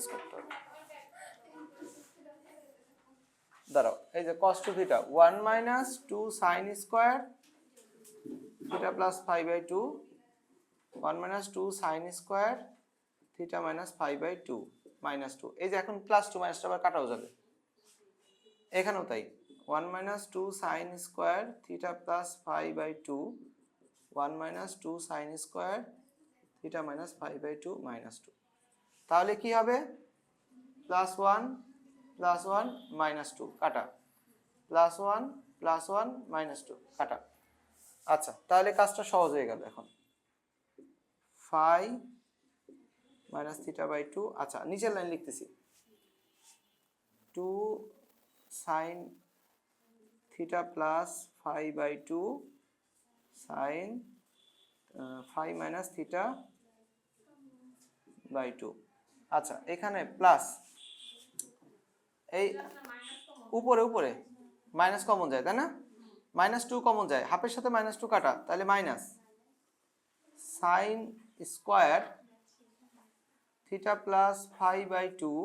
Minus করতে হবে। দাঁড়াও, এই যে cos 2 theta 1 minus 2 sine square theta plus 5/2 1 minus 2 sine square theta minus 5/2 minus 2। এই যে এখন প্লাস 2 মাইনাস আবার কাটাও যাবে, এখানেও তাই 1 minus 2 sine square theta plus 5/2 1 minus 2 sine square theta minus 5/2 minus 2। তাহলে কি হবে প্লাস 1 মাইনাস 2 কাটা, প্লাস 1 মাইনাস 2 কাটা। আচ্ছা, তাহলে কাজটা সহজ হয়ে গেল এখন। 5 মাইনাস থিটা বাই 2। আচ্ছা, নিচের লাইন লিখতেছি 2 sine theta plus 5/2 sine 5 minus theta by 2। আচ্ছা, এখানে প্লাস এই উপরে উপরে মাইনাস কমন যায় তাই না, মাইনাস 2 কমন যায়, হাফের সাথে মাইনাস 2 কাটা, তাহলে minus sine square theta plus 5/2